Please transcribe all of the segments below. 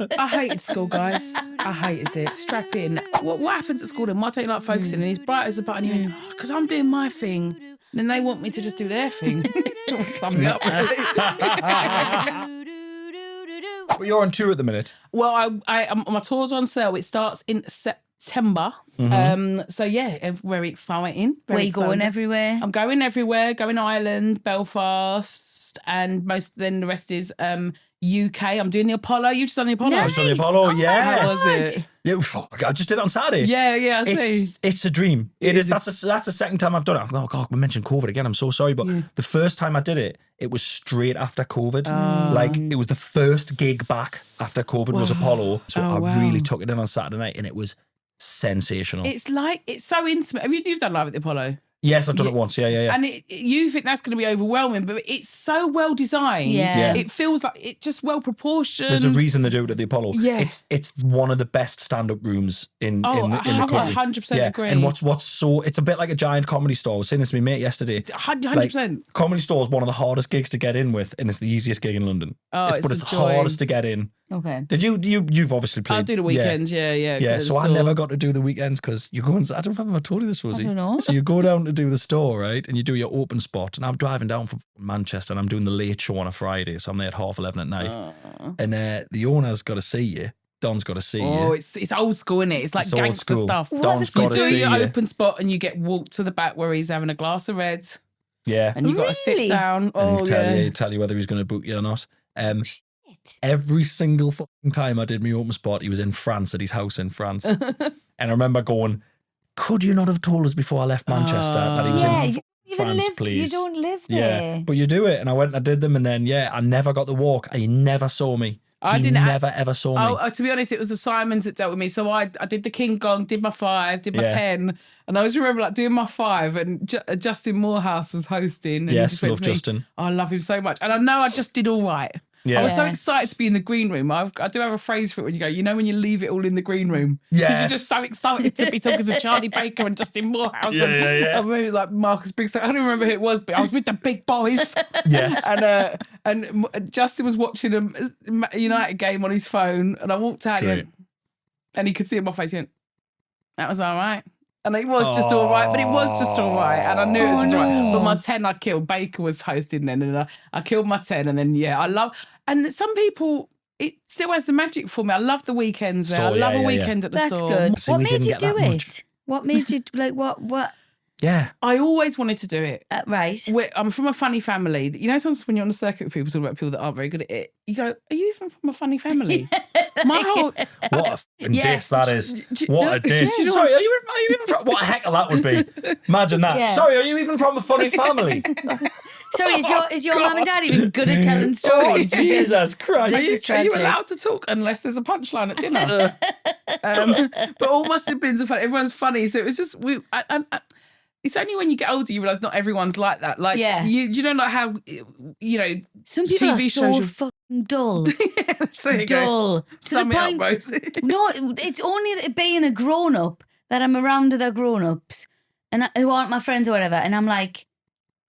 I hated school, guys. I hated it. Strap in. What happens at school then? Why don't you like focusing? And he's bright as a button. He went, because I'm doing my thing. And then they want me to just do their thing. Sums it up. But you're on tour at the minute. Well, my tour's on sale. It starts in September. So yeah, very exciting. Where you going everywhere? I'm going everywhere. Going Ireland, Belfast, and then the rest is UK. I'm doing the Apollo. You just done the Apollo. Nice. I was on the Apollo, yes. Was it? Yeah, fuck, I just did it on Saturday. Yeah, I see. It's a dream. It is. That's the second time I've done it. Oh God, we mentioned COVID again. I'm so sorry, but the first time I did it, it was straight after COVID. Like it was the first gig back after COVID was Apollo. So I really took it in on Saturday night, and it was sensational. It's so intimate. You've done live at the Apollo? Yes, I've done it once. Yeah. And you think that's going to be overwhelming, but it's so well designed. Yeah. It feels like it's just well proportioned. There's a reason they do it at the Apollo. Yeah. It's one of the best stand-up rooms in the country. 100% agree. And what's so, it's a bit like a giant comedy store. I was saying this to my mate yesterday. 100%. Like, comedy store is one of the hardest gigs to get in with, and it's the easiest gig in London. But it's the hardest to get in. Okay. Did you've obviously played? I'll do the weekends, yeah. Yeah, so I never got to do the weekends because you go and, I don't know if I told you this, Rosie. I don't know. So you go down to do the store, right? And you do your open spot. And I'm driving down from Manchester and I'm doing the late show on a Friday. So I'm there at 11:30 at night. And the owner's got to see you. Don's got to see you. Oh, it's old school, isn't it? It's like It's old gangster school. stuff. Don's got to You do see your you. open spot and you get walked to the back where he's having a glass of red. Yeah. And you got to sit Really? down. And he'll tell you whether he's going to book you or not. Every single fucking time I did my open spot, he was in France at his house in France. And I remember going, could you not have told us before I left Manchester that he was in France, please? You don't live there. Yeah, but you do it. And I went and I did them, and then, I never got the walk. He never saw me. He never ever saw me. Oh, to be honest, it was the Simons that dealt with me. So I did the King Gong, did my 5, did my 10. And I always remember like doing my 5 and Justin Morehouse was hosting. And Yes, he just went love to me, Justin. Oh, I love him so much. And I know I just did all right. Yeah. I was so excited to be in the green room. I do have a phrase for it when you go, when you leave it all in the green room. Because Yes. you're just so excited to be talking to Charlie Baker and Justin Morehouse. Yeah. I remember it was like Marcus Briggs. I don't remember who it was, but I was with the big boys. Yes. And Justin was watching a United game on his phone, and I walked out and he could see in my face, he went, that was all right. And it was just all right, but it was just all right. And I knew it was just all right. But my 10 I killed. Baker was hosting then, and I killed my 10. And then, and some people, it still has the magic for me. I love the weekends there. I love a weekend at the store. That's good. What we made didn't you get do that it? much. What made you, like, what? Yeah. I always wanted to do it. Right. I'm from a funny family. Sometimes when you're on the circuit with people talking about people that aren't very good at it, you go, are you even from a funny family? My whole... What a fucking diss that is. Do- What a diss. Yeah. Sorry, are you even from... What a heckle that would be. Imagine that. Yeah. Sorry, are you even from a funny family? Sorry, is your mum and dad even good at telling stories? Oh, Jesus Christ. This is Are you tragic. allowed to talk unless there's a punchline at dinner? But all my siblings are funny. Everyone's funny. So it was just... it's only when you get older you realise not everyone's like that. Like, you don't know how, Some people TV are so shows fucking dull. there you go. Dull. To Sum the it up, point, Rosie. no, it's only being a grown-up that I'm around other grown-ups and who aren't my friends or whatever, and I'm like,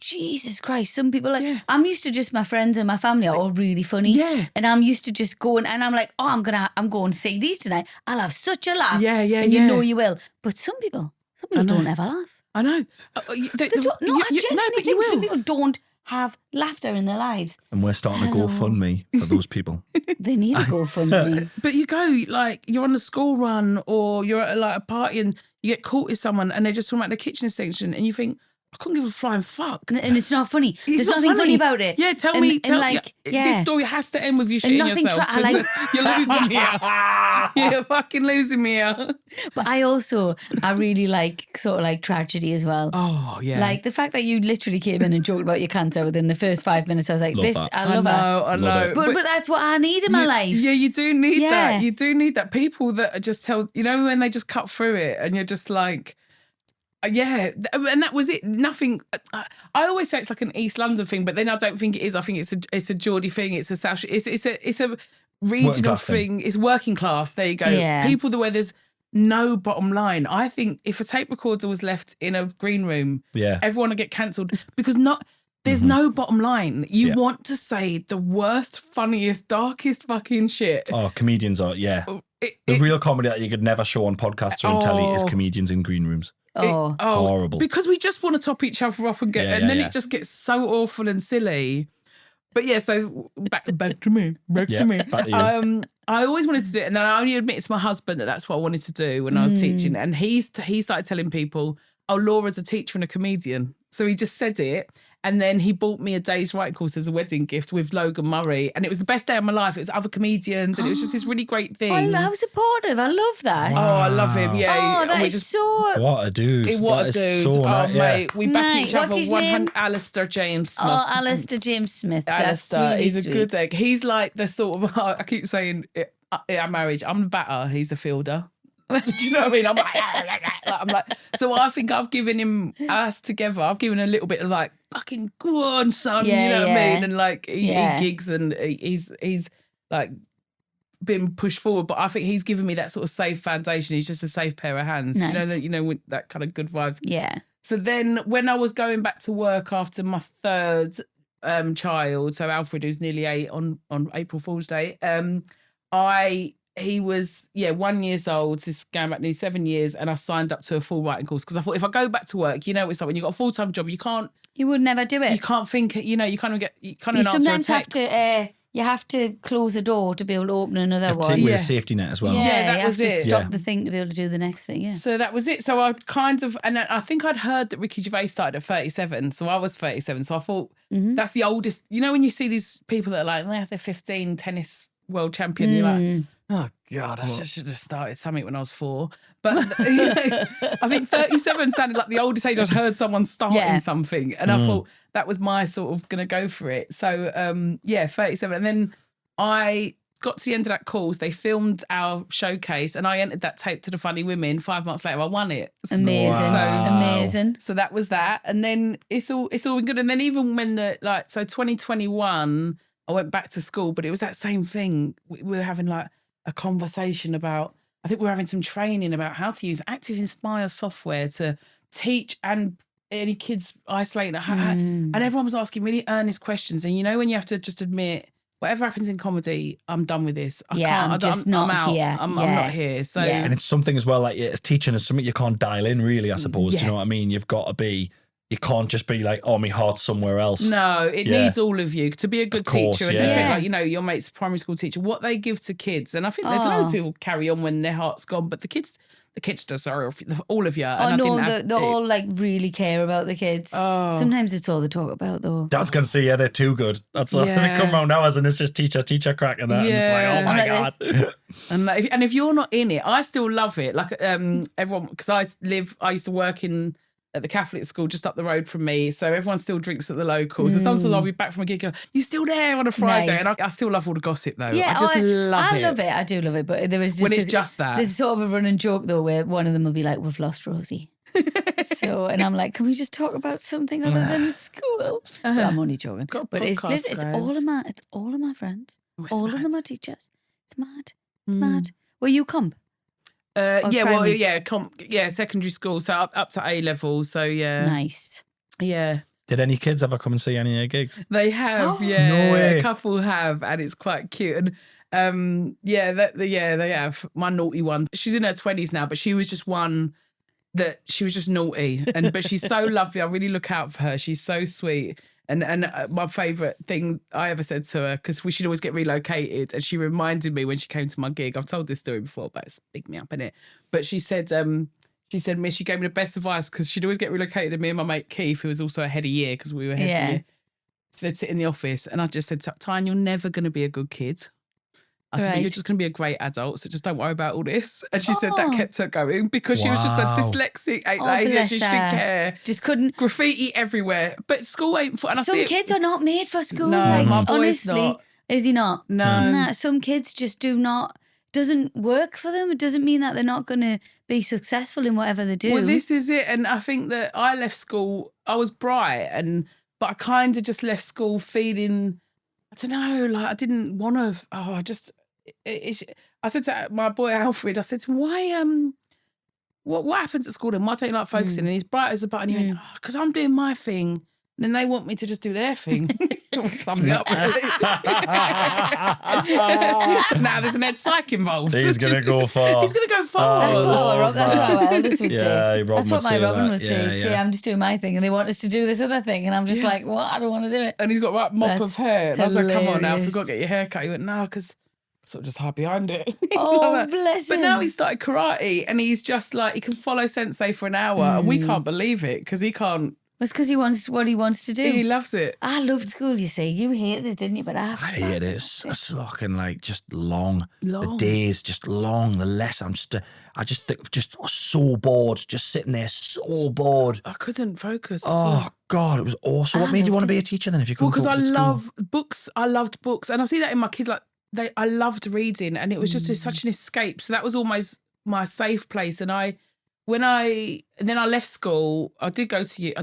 Jesus Christ, some people I'm used to just my friends and my family are all really funny. Yeah. And I'm used to just going, and I'm like, I'm going to see these tonight. I'll have such a laugh. Yeah, and you know you will. But some people don't ever laugh. I know. I genuinely think some people don't have laughter in their lives. And we're starting to GoFundMe for those people. They need a GoFundMe. But you go, like, you're on the school run or you're at a party and you get caught with someone and they're just talking about the kitchen extension and you think, I couldn't give a flying fuck. And it's not funny. There's not nothing funny about it. Yeah, tell me. This story has to end with you shitting yourself. You're losing me here. You're fucking losing me here. But I really like sort of like tragedy as well. Oh, yeah. Like the fact that you literally came in and joked about your cancer within the first 5 minutes. I was like, I love her. I know. But that's what I need in my life. Yeah, you do need that. You do need that. People that just tell, when they just cut through it and you're just like, yeah, and that was it. Nothing. I always say it's like an East London thing, but then I don't think it is. I think it's a Geordie thing. It's a South. It's a regional thing. It's working class. There you go. Yeah. People where there's no bottom line. I think if a tape recorder was left in a green room, everyone would get cancelled because There's no bottom line. You want to say the worst, funniest, darkest fucking shit. Oh, comedians are, the real comedy that you could never show on podcasts or on telly is comedians in green rooms. Horrible. Because we just want to top each other up and then it just gets so awful and silly. But yeah, so back to me. I always wanted to do it, and then I only admitted to my husband that that's what I wanted to do when I was teaching. And he started telling people, "Oh, Laura's a teacher and a comedian." So he just said it. And then he bought me a day's writing course as a wedding gift with Logan Murray. And it was the best day of my life. It was other comedians and it was just this really great thing. How supportive. I love that. Oh, I love him. Yeah. Oh, that is so... What a dude. What a dude. So nice. Mate. We back each other. What's his name? Alistair James Smith. Oh, Alistair James Smith. Alistair. Really he's sweet. a good egg. He's like the sort of... I keep saying, our marriage, I'm the batter. He's the fielder. Do you know what I mean? I'm like, so I think I've given him us together. I've given a little bit of like, fucking go on, son. You know what I mean? And like he gigs and he's like been pushed forward, but I think he's given me that sort of safe foundation. He's just a safe pair of hands. Nice. You know, with that kind of good vibes. Yeah. So then when I was going back to work after my third child, so Alfred, who's nearly 8 on April Fool's Day, he was 1 year old, this is going back nearly 7 years, and I signed up to a full writing course because I thought if I go back to work, it's like when you've got a full-time job, you would never do it. You can't think, you can't answer sometimes a text. you have to close a door to be able to open another one. With a safety net as well. Yeah, that was it. it. Stop the thing to be able to do the next thing. Yeah. So that was it. So I and I think I'd heard that Ricky Gervais started at 37. So I was 37. So I thought that's the oldest. You know, when you see these people that are like, they're 15 tennis world champion, you're like, oh God, I should have started something when I was 4. But I think 37 sounded like the oldest age I'd heard someone starting something. And I thought that was my sort of going to go for it. So 37. And then I got to the end of that course. They filmed our showcase and I entered that tape to the Funny Women. 5 months later, I won it. Amazing. Amazing. So that was that. And then it's all been good. And then even when 2021, I went back to school, but it was that same thing. We were having like a conversation about, I think we were having some training about how to use Active Inspire software to teach and any kids isolating. And everyone was asking really earnest questions. And when you have to just admit, whatever happens in comedy, I'm done with this. I'm not here. I'm not here. So, and it's something as well, like as teaching is something you can't dial in really, I suppose. Do you know what I mean? You've got to be... You can't just be like, my heart's somewhere else. No, it needs all of you to be a good teacher. And especially like, your mate's primary school teacher, what they give to kids. And I think there's loads of people carry on when their heart's gone, but the kids deserve all of you. They all like really care about the kids. Sometimes it's all they talk about though. I was going to say, they're too good. That's all. They come round ours and it's just teacher crack and that. And it's like, oh my God. And if you're not in it, I still love it. Like everyone, because I used to work at the Catholic school just up the road from me, so everyone still drinks at the local. So sometimes I'll be back from a gig and you still there on a Friday, and I still love all the gossip though. Yeah, I just love it. I love it. I do love it, but there was just when it's just that. There's sort of a running joke though, where one of them will be like, "We've lost Rosie." And I'm like, "Can we just talk about something other than school?" But I'm only joking. But it's all of my friends. All of them are teachers. It's mad. It's mad. Well, you come. Secondary school, so up to A level, so yeah. Nice. Yeah. Did any kids ever come and see any of your gigs? They have, yeah. No way. A couple have, and it's quite cute. And they have. My naughty one, she's in her 20s now, but she was just one that she was just naughty, but she's so lovely. I really look out for her. She's so sweet. And my favourite thing I ever said to her, because we should always get relocated, and she reminded me when she came to my gig, I've told this story before, but it's big me up, innit? But she said, Miss, she gave me the best advice, because she'd always get relocated, and me and my mate Keith, who was also ahead of year, because we were ahead of year, said sit in the office, and I just said, Tyne, you're never going to be a good kid. I said, you're just going to be a great adult, so just don't worry about all this. And she said that kept her going, because she was just a dyslexic lady, and she didn't care. Just couldn't. Graffiti everywhere. But school ain't for... Some kids are not made for school. No, my boy's honestly, not. Is he not? No. Some kids just do not... Doesn't work for them. It doesn't mean that they're not going to be successful in whatever they do. Well, this is it. And I think that I left school... I was bright, but I kind of just left school feeling... I don't know, like I didn't want to... I said to my boy Alfred, I said to him, why, what happens at school then? Why don't you like focusing? And he's bright as a button. He went, because I'm doing my thing Then they want me to just do their thing. Sums it up. Now there's an Ed Psych involved. He's going to go far. He's going to go far. That's what our eldest would say. Robin That's what my Robin would that. say. See, I'm just doing my thing, and they want us to do this other thing, and I'm just like, what? I don't want to do it. And he's got a right mop of hair. And I was like, come on now, if hilarious. you've got to get your hair cut. He went, no, because sort of just hide behind it. Oh, bless him. But now he started karate, and he's just like, he can follow sensei for an hour, and we can't believe it because he can't. It's because he wants what he wants to do. He loves it. I loved school, you see. You hated it, didn't you? But I hated it. It's fucking like just long. The days just long. The less I'm just so bored. Just sitting there, so bored. I couldn't focus. Oh God, it was awesome. What made you want to be a teacher then? If you couldn't because focus at school? I love books. I loved books, and I see that in my kids. Like I loved reading, and it was just such an escape. So that was almost my safe place. And then I left school. I did go to. I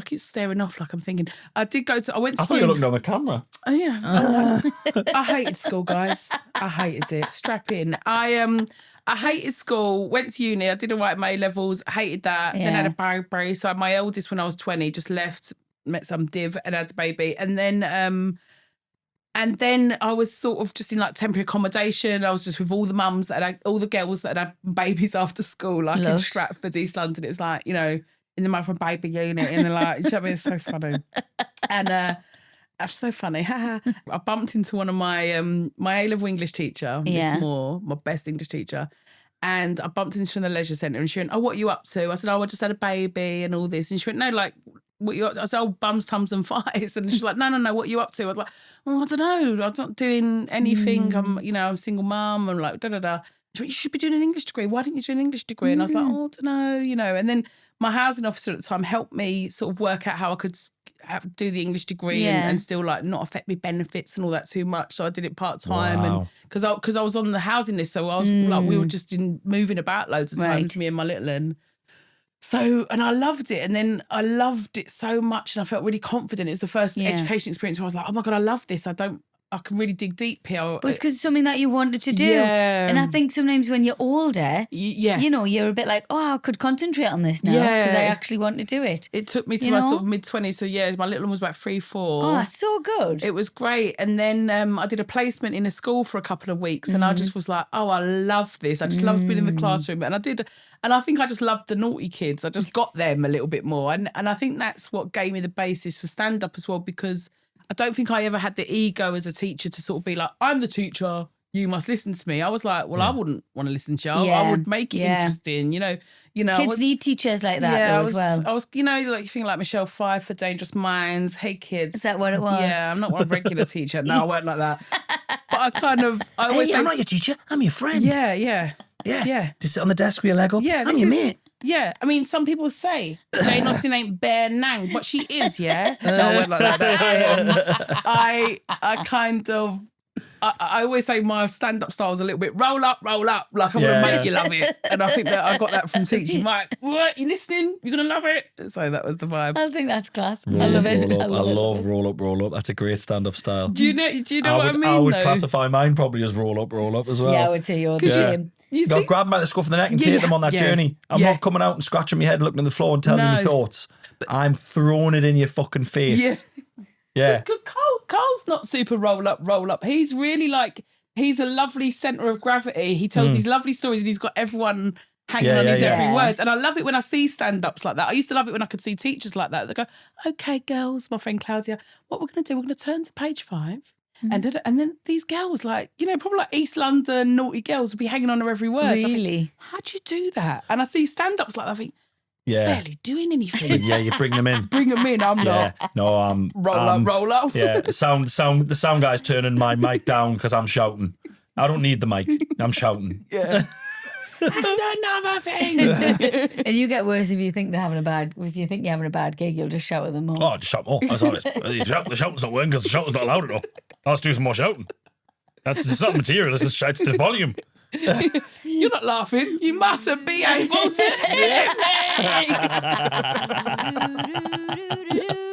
keep staring off like I'm thinking. I went to. I thought you were looking on the camera. Oh yeah. I hated school, guys. I hated it. Strap in. I hated school. Went to uni. I didn't write my A-levels. Hated that. Yeah. Then had a baby. So my eldest, when I was 20, just left. Met some div and had a baby. And then I was sort of just in like temporary accommodation. I was just with all the mums that had all the girls that had babies after school, like in Stratford, East London. It was like, in the mother and baby unit, and they're like, you know what I mean? It's so funny. And that's so funny. I bumped into one of my my A-level English teacher, Miss Moore, my best English teacher. And I bumped into her in the leisure centre, and she went, oh, what are you up to? I said, oh, I just had a baby and all this. And she went, no, like, what you up to? I said, oh, bums, tums and fights. And she's like, no, what are you up to? I was like, oh, I don't know. I'm not doing anything. I'm a single mum. I'm like, da-da-da. She went, you should be doing an English degree. Why didn't you do an English degree? And I was like, oh, I don't know, And then my housing officer at the time helped me sort of work out how I could do the English degree and still like not affect my benefits and all that too much. So I did it part-time. Wow. And because I was on the housing list. So I was like, we were just moving about loads of times, me and my little one. So, and I loved it. And then I loved it so much and I felt really confident. It was the first education experience where I was like, oh my God, I love this. I can really dig deep here. But it's because it's something that you wanted to do. Yeah. And I think sometimes when you're older, you're a bit like, oh, I could concentrate on this now because I actually want to do it. It took me to my sort of mid-20s. So my little one was about 3, 4. Oh, so good. It was great. And then I did a placement in a school for a couple of weeks and I just was like, oh, I love this. I just loved being in the classroom. And I think I just loved the naughty kids. I just got them a little bit more. And I think that's what gave me the basis for stand-up as well, because I don't think I ever had the ego as a teacher to sort of be like, I'm the teacher, you must listen to me. I was like, well, I wouldn't want to listen to you. I would make it interesting, Kids need teachers like that as well. I was, like you think like Michelle Pfeiffer, Dangerous Minds, Hey Kids. Is that what it was? Yeah, I'm not a regular teacher. No, I weren't like that. But I always say, I'm not your teacher, I'm your friend. Yeah. Just sit on the desk with your leg up. Yeah, I'm your mate. Yeah, I mean, some people say Jane Austen ain't bare nang, but she is, yeah? No, I went like that. I always say my stand-up style is a little bit roll up, like I'm going to make you love it. And I think that I got that from teaching. Like, what, you listening? You're going to love it? So that was the vibe. I think that's class. I love it. I love roll up. That's a great stand-up style. Do you know what I mean, I would classify mine probably as roll up as well. Yeah, I would say you're the same. You Go grab them by the scruff of the neck and take them on that journey. I'm not coming out and scratching my head, looking at the floor and telling you my thoughts. I'm throwing it in your fucking face. Yeah. Because Carl's not super roll up. He's really like, he's a lovely centre of gravity. He tells these lovely stories and he's got everyone hanging on his every words. And I love it when I see stand-ups like that. I used to love it when I could see teachers like that. They go, okay, girls, my friend Claudia, what we're going to do, we're going to turn to page 5. And then these girls, like, probably like East London naughty girls would be hanging on her every word. Really? How'd you do that? And I see stand-ups like that, I think, barely doing anything. You bring them in. I'm not. No, I'm... Roll up. Yeah, the sound guy's turning my mic down because I'm shouting. I don't need the mic. I'm shouting. Yeah. Another thing. And you get worse if you think you're having a bad gig, you'll just shout at them more. Oh, just shout more. That's honest. The shouting's not working because the shouting's not loud enough. Let's do some more shouting. It's not material, it's the volume. You're not laughing. You mustn't be able to hear me.